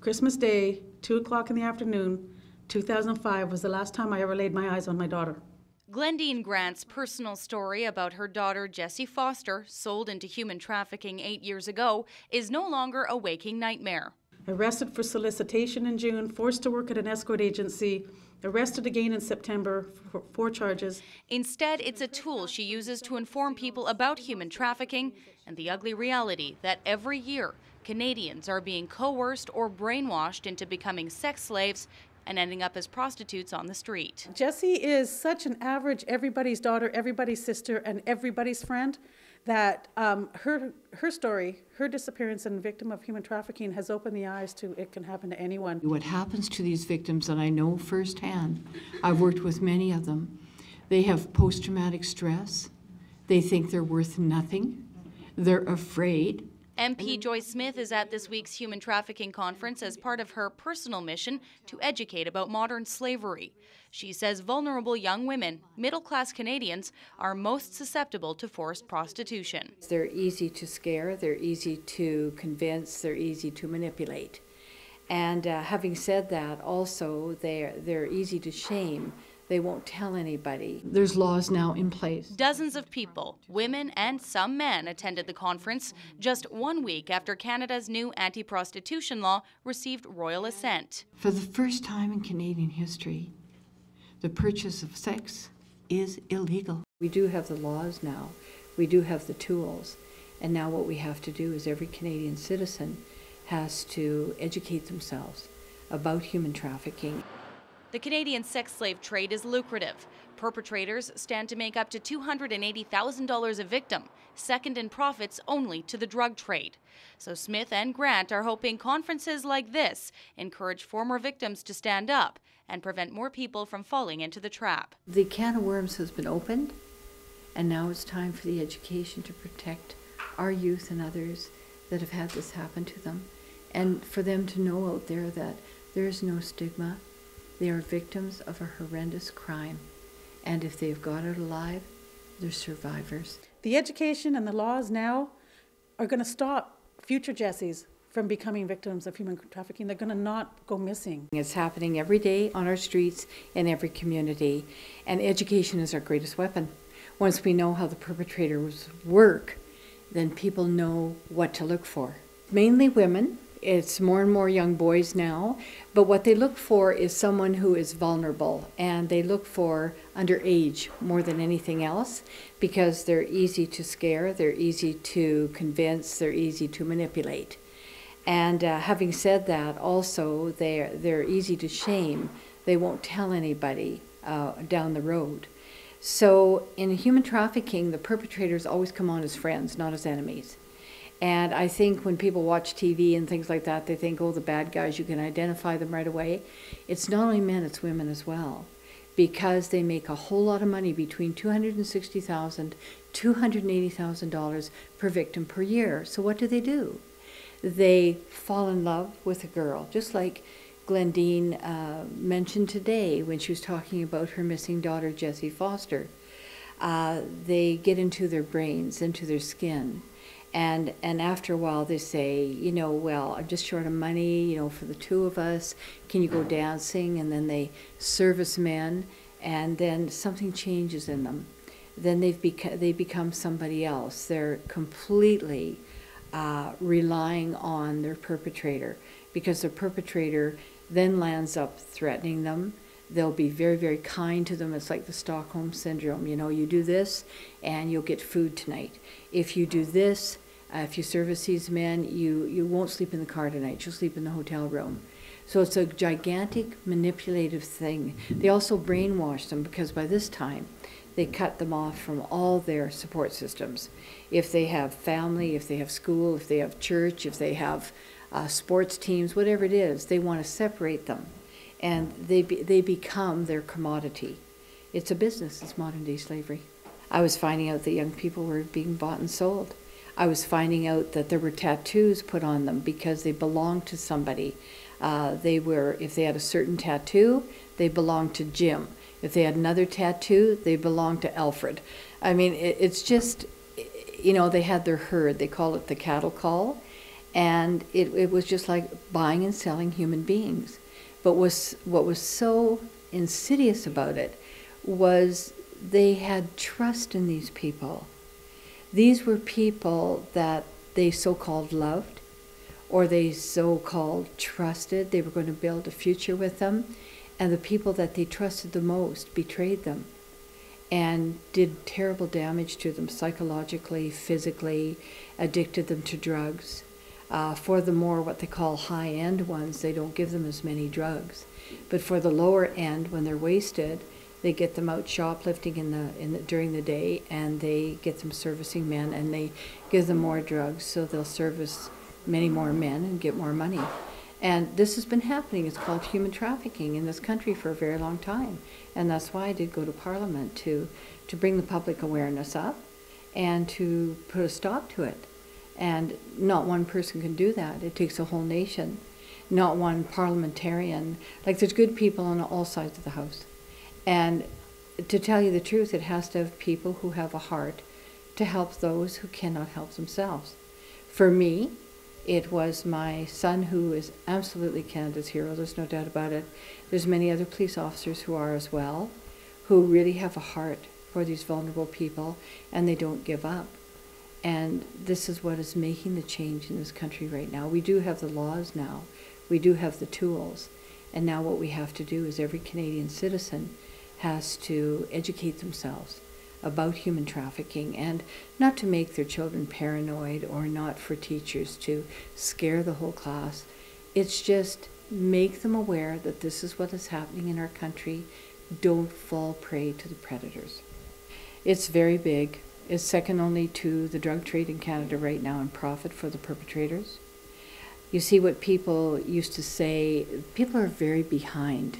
Christmas Day, 2 o'clock in the afternoon, 2005 was the last time I ever laid my eyes on my daughter. Glendene Grant's personal story about her daughter Jessie Foster, sold into human trafficking 8 years ago, is no longer a waking nightmare. Arrested for solicitation in June, forced to work at an escort agency, arrested again in September for 4 charges. Instead, it's a tool she uses to inform people about human trafficking and the ugly reality that every year Canadians are being coerced or brainwashed into becoming sex slaves and ending up as prostitutes on the street. Jessie is such an average everybody's daughter, everybody's sister, and everybody's friend that her story, her disappearance and victim of human trafficking has opened the eyes to it can happen to anyone. What happens to these victims, and I know firsthand, I've worked with many of them, they have post-traumatic stress, they think they're worth nothing, they're afraid. MP Joy Smith is at this week's human trafficking conference as part of her personal mission to educate about modern slavery. She says vulnerable young women, middle-class Canadians, are most susceptible to forced prostitution. They're easy to scare, they're easy to convince, they're easy to manipulate. And having said that, also they're easy to shame. They won't tell anybody. There's laws now in place. Dozens of people, women and some men, attended the conference just 1 week after Canada's new anti-prostitution law received royal assent. For the first time in Canadian history, the purchase of sex is illegal. We do have the laws now. We do have the tools. And now what we have to do is every Canadian citizen has to educate themselves about human trafficking. The Canadian sex slave trade is lucrative. Perpetrators stand to make up to $280,000 a victim, second in profits only to the drug trade. So Smith and Grant are hoping conferences like this encourage former victims to stand up and prevent more people from falling into the trap. The can of worms has been opened, and now it's time for the education to protect our youth and others that have had this happen to them, and for them to know out there that there is no stigma. They are victims of a horrendous crime, and if they've got out alive, they're survivors. The education and the laws now are going to stop future Jessies from becoming victims of human trafficking. They're going to not go missing. It's happening every day on our streets in every community, and education is our greatest weapon. Once we know how the perpetrators work, then people know what to look for. Mainly women. It's more and more young boys now, but what they look for is someone who is vulnerable, and they look for underage more than anything else because they're easy to scare, they're easy to convince, they're easy to manipulate. And having said that, also they're easy to shame. They won't tell anybody down the road. So in human trafficking, the perpetrators always come on as friends, not as enemies. And I think when people watch TV and things like that, they think, oh, the bad guys, you can identify them right away. It's not only men, it's women as well, because they make a whole lot of money, between $260,000, $280,000 per victim per year. So what do? They fall in love with a girl, just like Glendene mentioned today when she was talking about her missing daughter, Jessie Foster. They get into their brains, into their skin. And after a while they say, you know, well, I'm just short of money, you know, for the two of us. Can you go dancing? And then they service men, and then something changes in them. Then they become somebody else. They're completely relying on their perpetrator, because the perpetrator then lands up threatening them. They'll be very, very kind to them. It's like the Stockholm Syndrome. You know, you do this and you'll get food tonight. If you do this, if you service these men, you won't sleep in the car tonight. You'll sleep in the hotel room. So it's a gigantic manipulative thing. They also brainwash them, because by this time they cut them off from all their support systems. If they have family, if they have school, if they have church, if they have sports teams, whatever it is, they want to separate them. And they become their commodity. It's a business. It's modern-day slavery. I was finding out that young people were being bought and sold. I was finding out that there were tattoos put on them because they belonged to somebody. If they had a certain tattoo, they belonged to Jim. If they had another tattoo, they belonged to Alfred. I mean, it's just, you know, they had their herd. They call it the cattle call. And it was just like buying and selling human beings. But what was so insidious about it was they had trust in these people. These were people that they so-called loved, or they so-called trusted. They were going to build a future with them. And the people that they trusted the most betrayed them and did terrible damage to them psychologically, physically, addicted them to drugs. For the more what they call high-end ones, they don't give them as many drugs. But for the lower end, when they're wasted, they get them out shoplifting during the day, and they get them servicing men, and they give them more drugs, so they'll service many more men and get more money. And this has been happening. It's called human trafficking in this country for a very long time. And that's why I did go to Parliament, to bring the public awareness up and to put a stop to it. And not one person can do that. It takes a whole nation, not one parliamentarian. Like, there's good people on all sides of the House. And to tell you the truth, it has to have people who have a heart to help those who cannot help themselves. For me, it was my son, who is absolutely Canada's hero, there's no doubt about it. There's many other police officers who are as well, who really have a heart for these vulnerable people, and they don't give up. And this is what is making the change in this country right now. We do have the laws now. We do have the tools. And now what we have to do is every Canadian citizen has to educate themselves about human trafficking, and not to make their children paranoid, or not for teachers to scare the whole class. It's just make them aware that this is what is happening in our country. Don't fall prey to the predators. It's very big. It's second only to the drug trade in Canada right now in profit for the perpetrators. You see what people used to say, people are very behind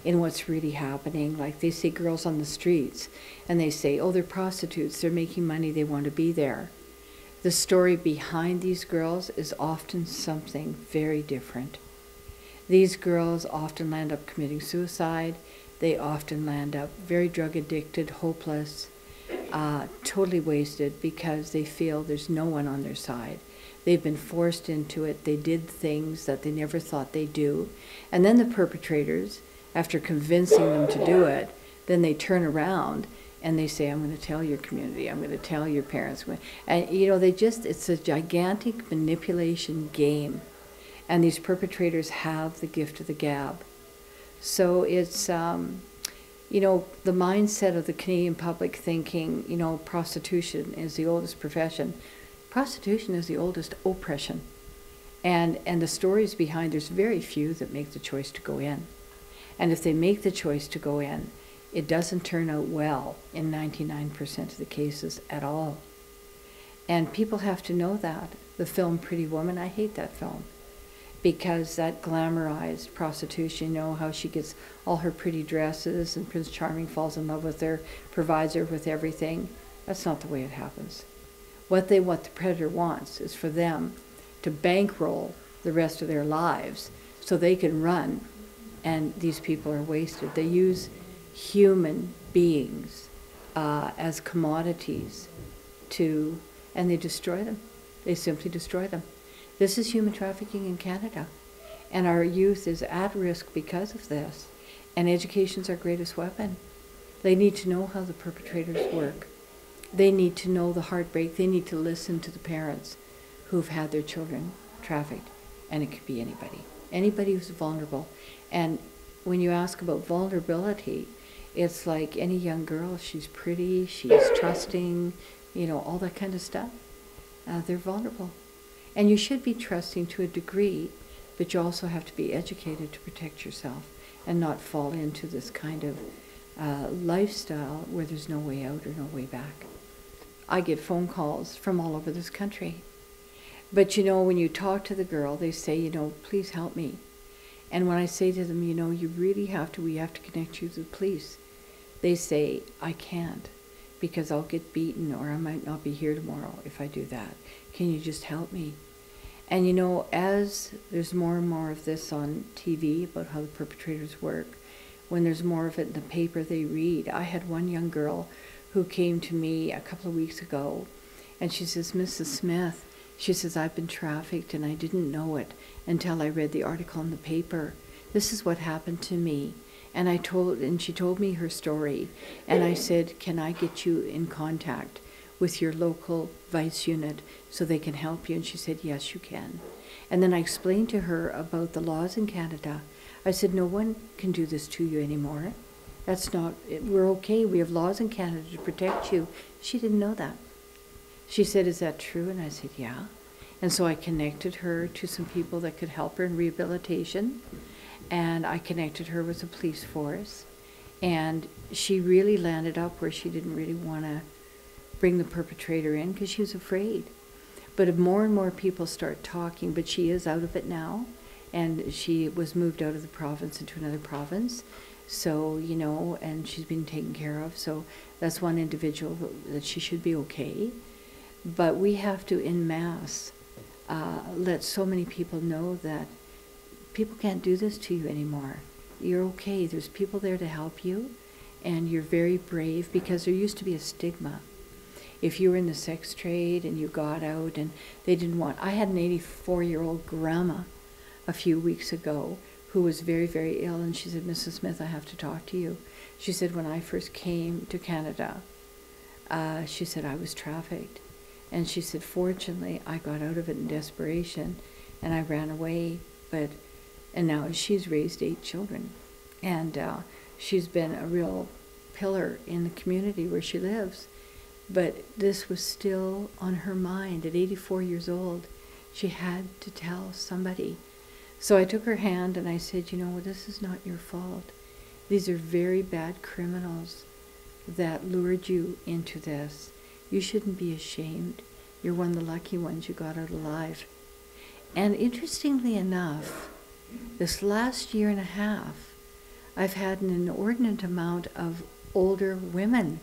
in what's really happening. Like, they see girls on the streets and they say, oh, they're prostitutes, they're making money, they want to be there. The story behind these girls is often something very different. These girls often land up committing suicide. They often land up very drug addicted, hopeless, totally wasted, because they feel there's no one on their side. They've been forced into it. They did things that they never thought they'd do. And then the perpetrators, after convincing them to do it, then they turn around and they say, I'm going to tell your community, I'm going to tell your parents. And, you know, it's a gigantic manipulation game. And these perpetrators have the gift of the gab. So it's, you know, the mindset of the Canadian public thinking, you know, prostitution is the oldest profession. Prostitution is the oldest oppression. And the stories behind, there's very few that make the choice to go in. And if they make the choice to go in, it doesn't turn out well in 99% of the cases at all. And people have to know that. The film Pretty Woman, I hate that film, because that glamorized prostitution, you know, how she gets all her pretty dresses and Prince Charming falls in love with her, provides her with everything. That's not the way it happens. What the predator wants is for them to bankroll the rest of their lives so they can run, and these people are wasted. They use human beings as commodities and they destroy them. They simply destroy them. This is human trafficking in Canada, and our youth is at risk because of this, and education's our greatest weapon. They need to know how the perpetrators work. They need to know the heartbreak. They need to listen to the parents who've had their children trafficked, and it could be anybody who's vulnerable. And when you ask about vulnerability, it's like any young girl. She's pretty, she's trusting, you know, all that kind of stuff. They're vulnerable. And you should be trusting to a degree, but you also have to be educated to protect yourself and not fall into this kind of lifestyle where there's no way out or no way back. I get phone calls from all over this country. But, you know, when you talk to the girl, they say, you know, please help me. And when I say to them, you know, we have to connect you to the police, they say, I can't, because I'll get beaten, or I might not be here tomorrow if I do that. Can you just help me? And, you know, as there's more and more of this on TV about how the perpetrators work, when there's more of it in the paper they read. I had one young girl who came to me a couple of weeks ago, and she says, Mrs. Smith, She says, I've been trafficked and I didn't know it until I read the article in the paper. This is what happened to me. And she told me her story. And I said, can I get you in contact with your local vice unit so they can help you? And she said, yes, you can. And then I explained to her about the laws in Canada. I said, no one can do this to you anymore. That's not, we're okay. We have laws in Canada to protect you. She didn't know that. She said, is that true? And I said, yeah. And so I connected her to some people that could help her in rehabilitation. And I connected her with the police force. And she really landed up where she didn't really want to bring the perpetrator in because she was afraid. But if more and more people start talking, but she is out of it now. And she was moved out of the province into another province. So, you know, and she's been taken care of. So that's one individual that she should be okay. But we have to, en masse, let so many people know that people can't do this to you anymore. You're okay. There's people there to help you, and you're very brave because there used to be a stigma. If you were in the sex trade and you got out and they didn't want... I had an 84-year-old grandma a few weeks ago who was very, very ill, and she said, Mrs. Smith, I have to talk to you. She said, when I first came to Canada, she said, I was trafficked. And she said, fortunately, I got out of it in desperation, and I ran away. And now she's raised 8 children. And she's been a real pillar in the community where she lives. But this was still on her mind. At 84 years old, she had to tell somebody. So I took her hand and I said, you know, this is not your fault. These are very bad criminals that lured you into this. You shouldn't be ashamed. You're one of the lucky ones you got out alive. And interestingly enough, this last year and a half, I've had an inordinate amount of older women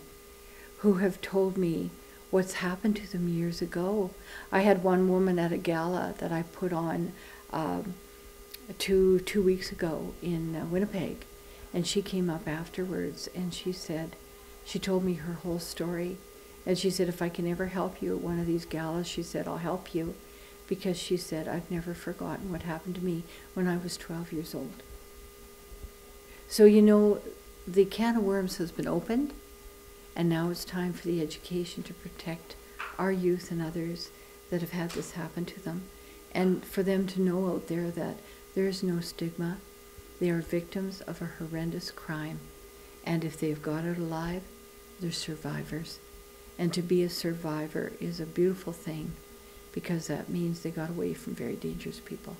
who have told me what's happened to them years ago. I had one woman at a gala that I put on two weeks ago in Winnipeg, and she came up afterwards and she said, she told me her whole story. And she said, if I can ever help you at one of these galas, she said, I'll help you. Because she said, I've never forgotten what happened to me when I was 12 years old. So, you know, the can of worms has been opened, and now it's time for the education to protect our youth and others that have had this happen to them. And for them to know out there that there is no stigma. They are victims of a horrendous crime. And if they've got out alive, they're survivors. And to be a survivor is a beautiful thing, because that means they got away from very dangerous people.